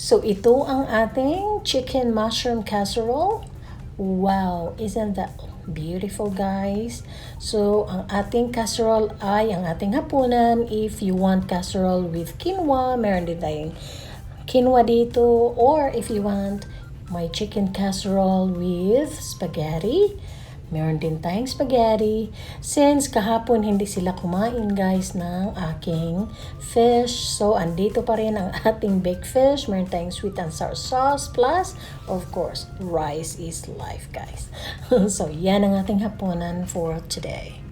So ito ang ating chicken mushroom casserole. Wow, isn't that beautiful, guys? So ang ating casserole ay ang ating hapunan. If you want casserole with quinoa, meron din tayong quinoa dito. Or if you want my chicken casserole with spaghetti, meron din tayong spaghetti. Since kahapon hindi sila kumain, guys, ng aking fish. So, andito pa rin ang ating baked fish. Meron tayong sweet and sour sauce. Plus, of course, rice is life, guys. So, yan ang ating hapunan for today.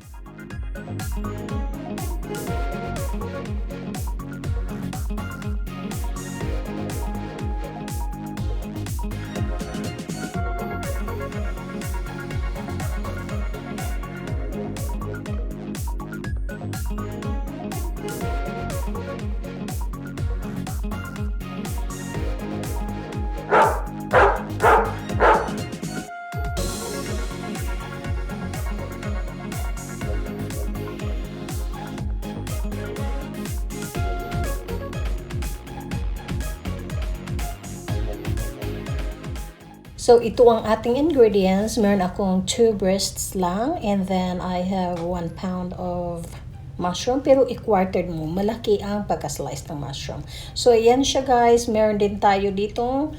So, ito ang ating ingredients. Meron akong 2 breasts lang. And then, I have 1 pound of mushroom. Pero, i-quartered mo. Malaki ang pagka-slice ng mushroom. So, ayan siya, guys. Meron din tayo ditong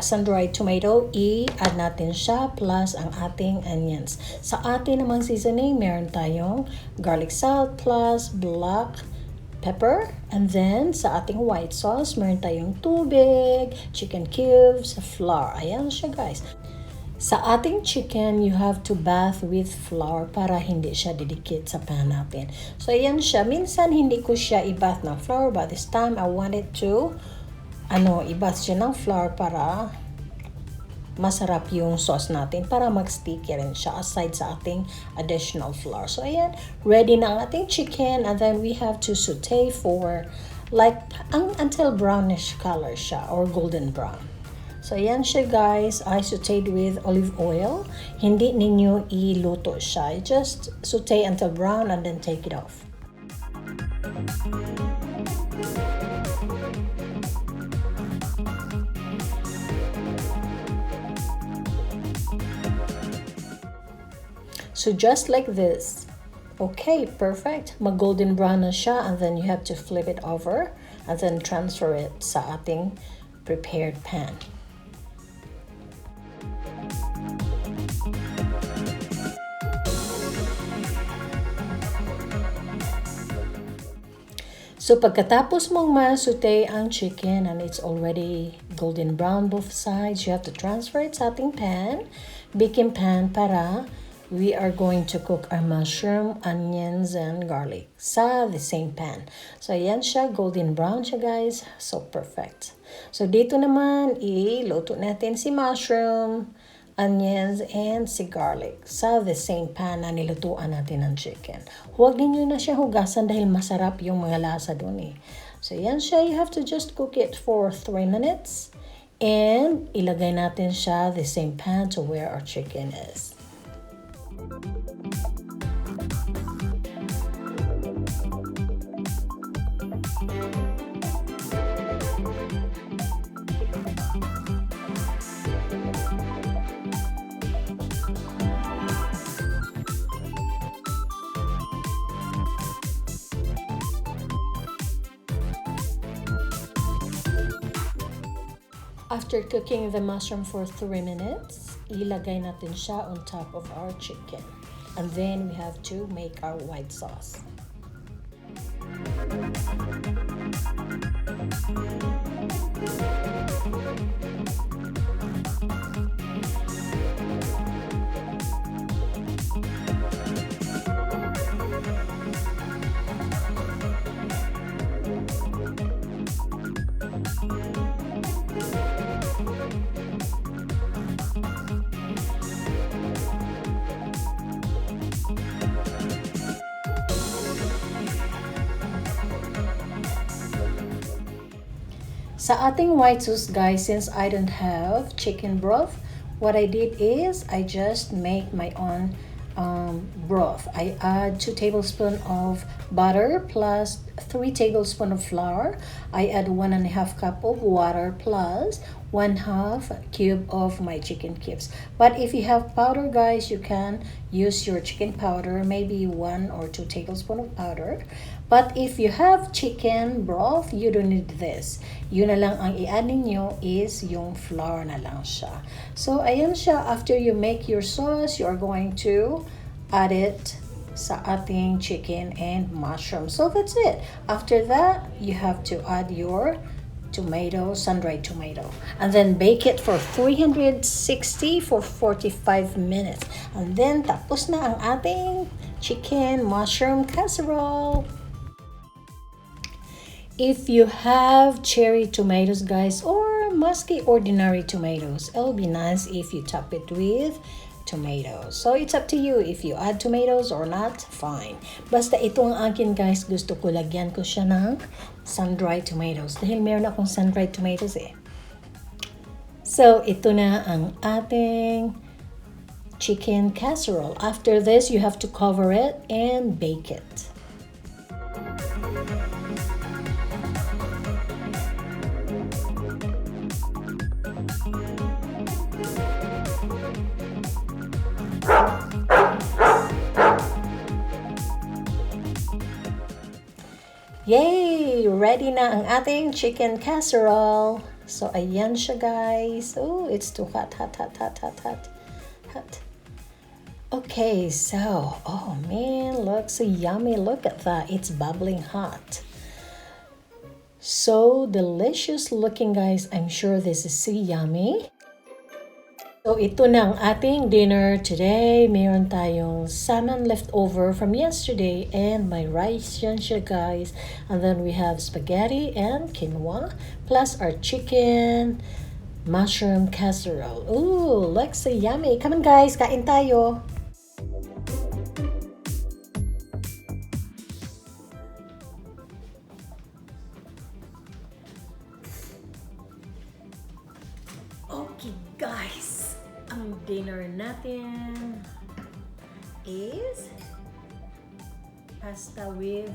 sun-dried tomato. I-add natin siya. Plus, ang ating onions. Sa ating namang seasoning, meron tayong garlic salt plus black pepper. And then, sa ating white sauce, meron tayong tubig, chicken cubes, flour. Ayan siya, guys. Sa ating chicken, you have to bath with flour para hindi siya didikit sa pan natin. So, ayan siya. Minsan, hindi ko siya i-bath ng flour, but this time, I wanted to i-bath siya ng flour para masarap yung sauce natin para mag-sticky rin siya aside sa ating additional flour. So, ayan, ready na ang ating chicken and then we have to saute for until brownish color siya or golden brown. So, ayan siya, guys. I sauteed with olive oil. Hindi ninyo iluto siya. Just saute until brown and then take it off. So just like this. Okay, perfect. Mag-golden brown na siya and then you have to flip it over and then transfer it sa ating prepared pan. So pagkatapos mong masute ang chicken and it's already golden brown both sides, you have to transfer it sa ating pan, baking pan para we are going to cook our mushroom, onions, and garlic sa the same pan. So, ayan siya. Golden brown siya, guys. So, perfect. So, dito naman, iluto natin si mushroom, onions, and si garlic sa the same pan na nilutuan natin ng chicken. Huwag ninyo na siya hugasan dahil masarap yung mga lasa dun eh. So, ayan siya. You have to just cook it for 3 minutes. And, ilagay natin siya the same pan to where our chicken is. After cooking the mushroom for 3 minutes, ilagay natin siya on top of our chicken. And then we have to make our white sauce. Sa ating white sauce, guys, since I don't have chicken broth, what I did is I just make my own broth. I add 2 tablespoons of butter plus 3 tablespoons of flour. I add 1.5 cup of water plus 1/2 cube of my chicken cubes. But if you have powder, guys, you can use your chicken powder, maybe 1 or 2 tablespoons of powder. But if you have chicken broth, you don't need this. Yun na lang ang i-add ninyo is yung flour na lang siya. So, ayan siya. After you make your sauce, you are going to add it sa ating chicken and mushroom. So, that's it. After that, you have to add your tomato, sun-dried tomato. And then bake it for 360 for 45 minutes. And then, tapos na ang ating chicken mushroom casserole. If you have cherry tomatoes, guys, or musky ordinary tomatoes, it'll be nice if you top it with tomatoes. So, it's up to you if you add tomatoes or not, fine. Basta ito ang akin, guys, gusto ko lagyan ko siya ng sun-dried tomatoes. Dahil meron akong sun-dried tomatoes eh. So, ito na ang ating chicken casserole. After this, you have to cover it and bake it. Yay! Ready na ang ating chicken casserole. So, ayan siya, guys. Oh, it's too hot. Okay, so, oh man, looks so yummy. Look at that. It's bubbling hot. So delicious looking, guys. I'm sure this is so yummy. So, ito na ang ating dinner today. Meron tayong salmon left over from yesterday and my rice yan siya, guys. And then we have spaghetti and quinoa plus our chicken mushroom casserole. Ooh, looks so yummy. Come on, guys, kain tayo. Okay, guys. Ang dinner natin is pasta with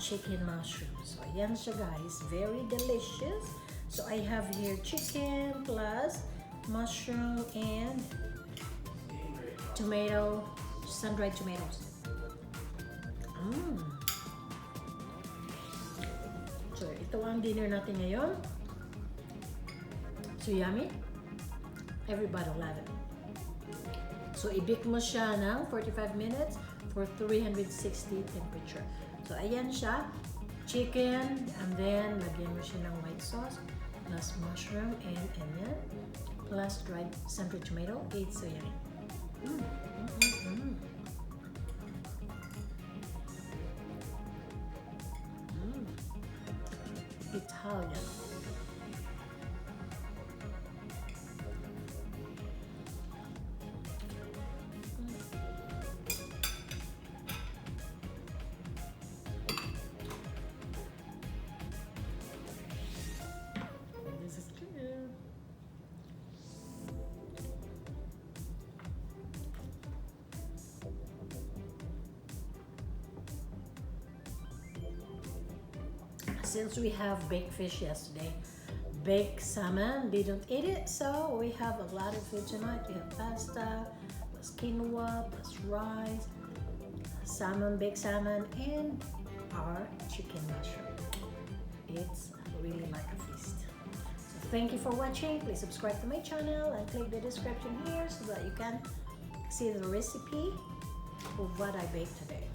chicken mushrooms. So, ayan siya, guys. Very delicious. So, I have here chicken plus mushroom and tomato, sun-dried tomatoes. So, ito ang dinner natin ngayon. So, yummy. Everybody love it. So, i-bake mo siya ng 45 minutes for 360 temperature. So, ayan siya. Chicken, and then, lagyan mo siya ng white sauce, plus mushroom and onion, plus dried sun-dried tomato. It's so yummy. Italian. Since we have baked fish yesterday, baked salmon, they don't eat it, so we have a lot of food tonight. We have pasta, plus quinoa, plus rice, salmon, baked salmon, and our chicken mushroom. It's really like a feast. So thank you for watching. Please subscribe to my channel and click the description here so that you can see the recipe of what I baked today.